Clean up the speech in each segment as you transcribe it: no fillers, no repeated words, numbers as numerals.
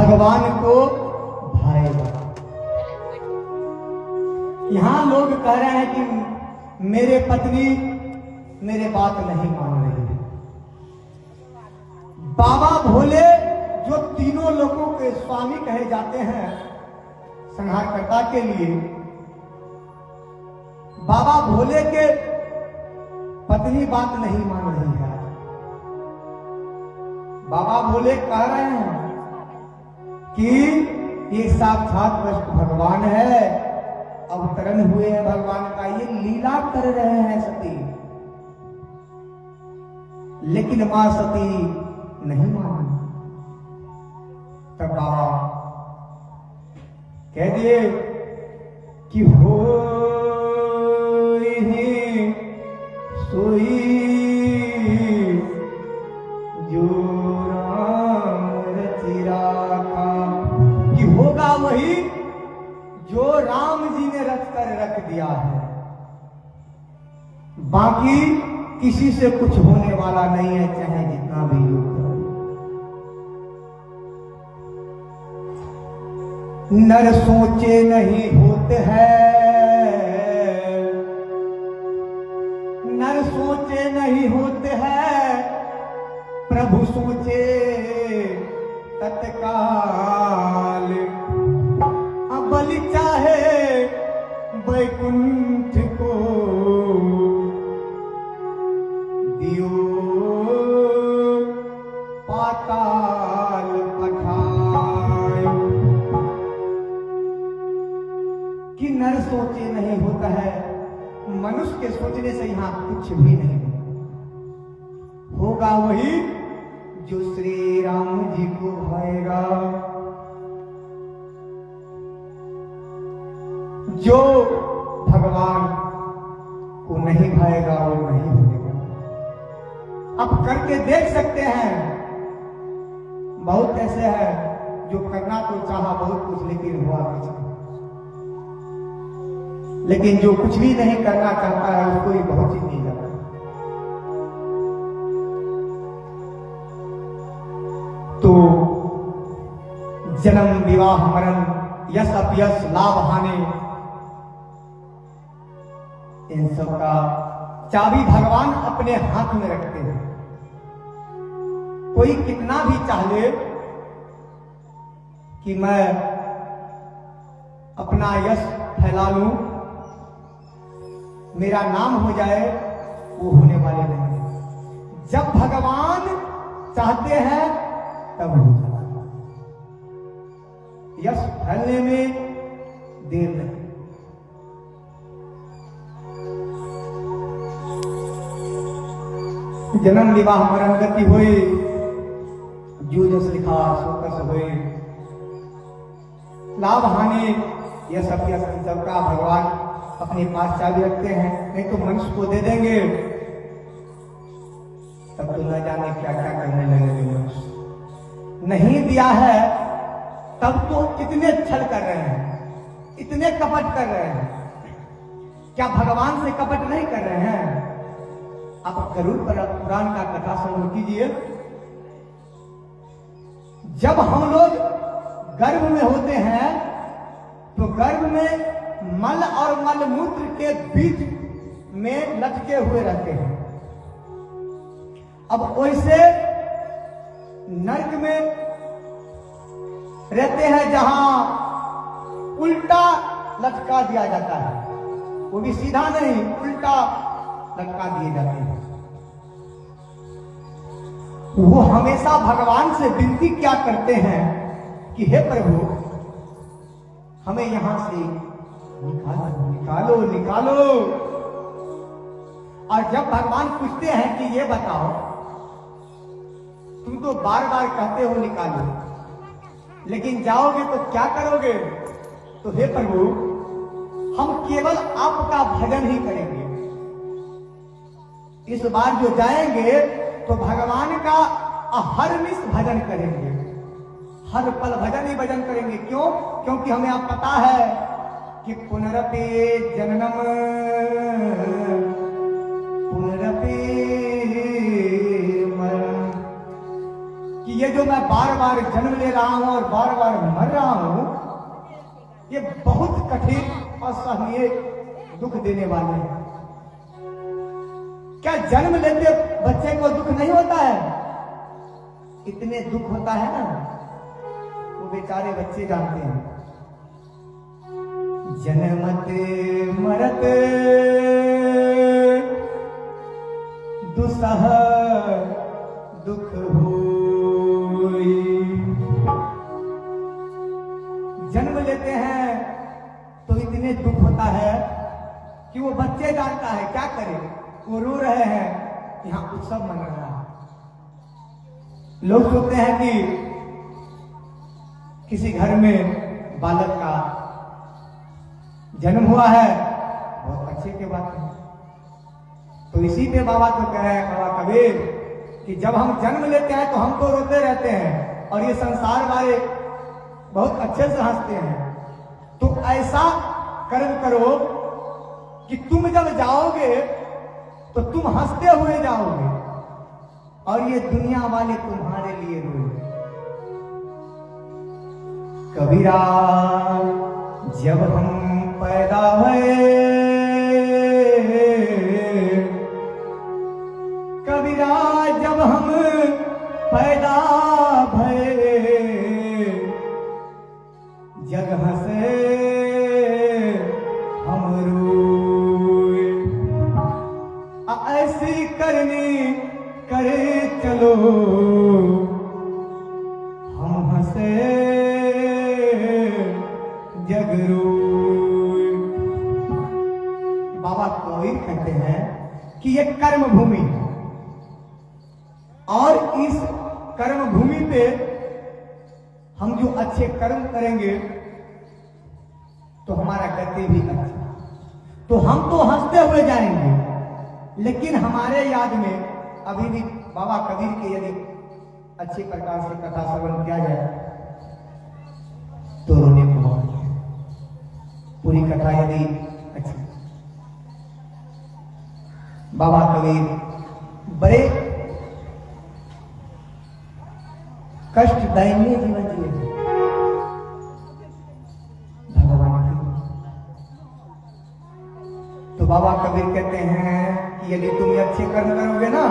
भगवान को भाएगा। यहां लोग कह रहे हैं कि मेरे पत्नी मेरे बात नहीं मान रही है। बाबा भोले जो तीनों लोगों के स्वामी कहे जाते हैं संहारकर्ता के लिए, बाबा भोले के पत्नी बात नहीं मान रही है। बाबा भोले कह रहे हैं कि ये साक्षात भगवान है, अवतरण हुए हैं भगवान का, ये लीला कर रहे हैं सती। लेकिन मां सती नहीं मानी। तब बाबा कह दिए कि हो सोई जो राम रचि राखा, कि होगा वही जो राम जी ने रच कर रख दिया है। बाकी किसी से कुछ होने वाला नहीं है, चाहे जितना भी युग हो। नर सोचे नहीं होते हैं, नर सोचे नहीं होते हैं, प्रभु सोचे तत्काल। अब बलि चाहे वैकुंठ को दियो पाताल पठाए। कि नर सोचे नहीं होता है, मनुष्य के सोचने से यहां कुछ भी नहीं होगा। वही जो श्री राम जी को भाएगा, जो भगवान को नहीं भाएगा वो नहीं होगा। अब करके देख सकते हैं, बहुत ऐसे हैं जो करना तो चाहा बहुत कुछ, लेकिन हुआ कुछ नहीं। लेकिन जो कुछ भी नहीं करना चाहता है उसको ही बहुत ही नहीं जाता। तो जन्म विवाह मरण यश अपयश लाभ हानि, इन सब का चाबी भगवान अपने हाथ में रखते हैं। कोई कितना भी चाह ले कि मैं अपना यश फैला लूं, मेरा नाम हो जाए, वो होने वाले नहीं। जब भगवान चाहते हैं तब हो जाता है। यश फैलने में देर नहीं। जन्म विवाह मरण गति हुई, जो जस लिखा सोकस हुई, लाभ हानि यह सब सबका भगवान अपने पास चाबी रखते हैं। नहीं तो मनुष्य को दे देंगे तब तो न जाने क्या क्या करने लगेंगे मनुष्य। नहीं दिया है तब तो इतने छल कर रहे हैं, इतने कपट कर रहे हैं। क्या भगवान से कपट नहीं कर रहे हैं? आप गरुड़ पुराण का कथा श्रवण कीजिए। जब हम लोग गर्भ में होते हैं तो गर्भ में मल और मल मूत्र के बीच में लटके हुए रहते हैं। अब वैसे नर्क में रहते हैं जहां उल्टा लटका दिया जाता है, वो भी सीधा नहीं, उल्टा लटका दिए जाते हैं। वो हमेशा भगवान से विनती क्या करते हैं कि हे प्रभु हमें यहां से निकालो निकालो निकालो। और जब भगवान पूछते हैं कि ये बताओ, तुम तो बार बार कहते हो निकालो, लेकिन जाओगे तो क्या करोगे? तो हे प्रभु हम केवल आपका भजन ही करेंगे। इस बार जो जाएंगे तो भगवान का अहरनिश भजन करेंगे, हर पल भजन ही भजन करेंगे। क्यों? क्योंकि हमें अब पता है कि पुनरपि जननम पुनरपि मरणम, कि ये जो मैं बार बार जन्म ले रहा हूं और बार बार मर रहा हूं, ये बहुत कठिन और सहनीय दुख देने वाले हैं। क्या जन्म लेते बच्चे को दुख नहीं होता है? इतने दुख होता है ना, वो बेचारे बच्चे जानते हैं। जन्मत मरत दुसह दुख होई। जन्म लेते हैं तो इतने दुख होता है कि वो बच्चे जानता है क्या करे। वो रो रहे हैं, यहां उत्सव मन रहा है। लोग सोचते हैं कि किसी घर में बालक का जन्म हुआ है, बहुत अच्छे की बात है। तो इसी पे बाबा तो कह रहे हैं, बाबा कबीर, कि जब हम जन्म लेते हैं तो हम तो रोते रहते हैं और ये संसार वाले बहुत अच्छे से हंसते हैं। तो ऐसा कर्म करो कि तुम जब जाओगे तो तुम हंसते हुए जाओगे और ये दुनिया वाले तुम्हारे लिए रोए। कबीरा जब हम पैदा हुए, कबीरा जब हम पैदा भये, जग हंसे हम रोए। ऐसी करनी करे चलो हम हंसे जग रोए। बाबा कबीर कहते हैं कि ये कर्म भूमि है और इस कर्म भूमि पे हम जो अच्छे कर्म करेंगे तो हमारा गति भी अच्छा, तो हम तो हंसते हुए जाएंगे, लेकिन हमारे याद में अभी भी बाबा कबीर के यदि अच्छे प्रकार से कथा श्रवण किया जाए तो रोने को बहुत है। पूरी कथा यदि अच्छी, बाबा कबीर बड़े कष्ट दयनीय जीवन जिए भगवान की। तो बाबा कबीर कहते हैं कि यदि तुम ये अच्छे कर्म करोगे ना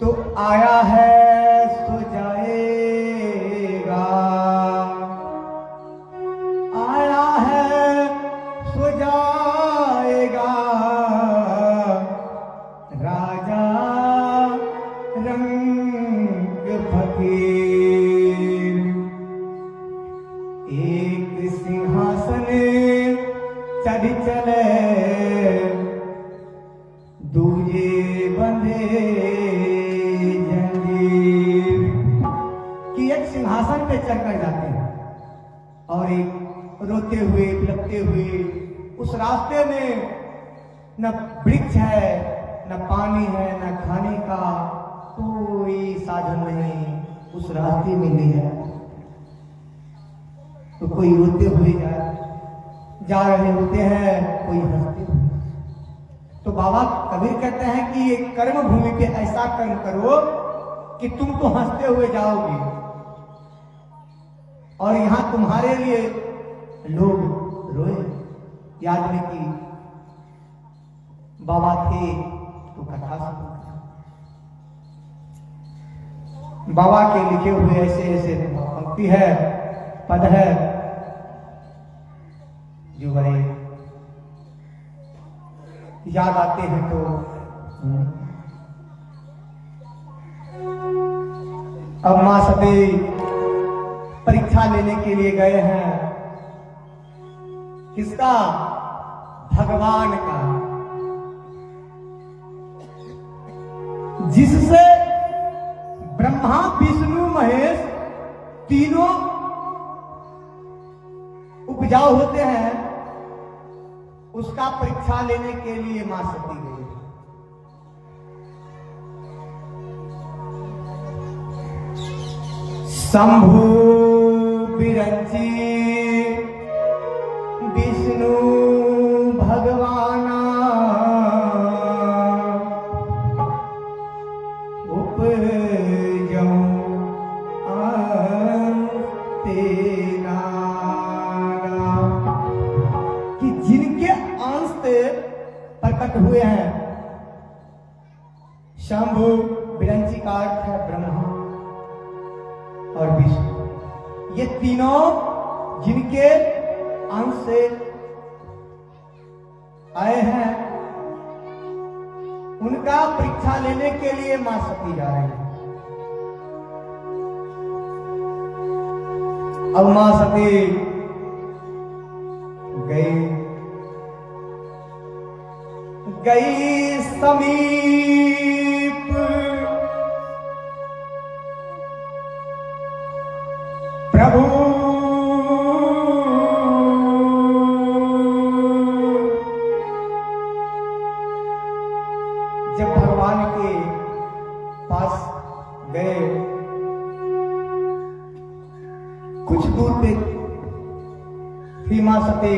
तो आया है सो जाएगा, आया है सो जाएगा राजा रंग फकीर। एक सिंहासन चढ़ चले दूजे बंधे जंजीर। कि एक सिंहासन पे चढ़कर जाते हैं और एक रोते हुए बिलखते हुए, उस रास्ते में न वृक्ष है, न पानी है, न खाने का कोई साधन नहीं, उस रास्ते में ले जाए। तो कोई रोते हुए जा रहे होते हैं, कोई हंसते हुए। तो बाबा कबीर कहते हैं कि ये कर्म भूमि पे ऐसा कर्म करो कि तुम तो हंसते हुए जाओगे और यहां तुम्हारे लिए लोग रोए। याद में कि बाबा थे तो कथा सुनो। बाबा के लिखे हुए ऐसे ऐसे पंक्ति है, पद है जो बड़े याद आते हैं। तो अब मां सती परीक्षा लेने के लिए गए हैं, किसका? भगवान का, जिससे ब्रह्मा विष्णु महेश तीनों उपजाऊ होते हैं, उसका परीक्षा लेने के लिए मां सती गई। शंभु बिरंची विष्णु भगवाना उपजाए प्रकट हुए हैं। शंभु विरंची का अर्थ है ब्रह्मा और विष्णु। ये तीनों जिनके अंश से आए हैं, उनका परीक्षा लेने के लिए मां सती जा रही है। अब मां सती गई समीप, प्रभु जब भगवान के पास गए, कुछ दूर पे थी मां सती।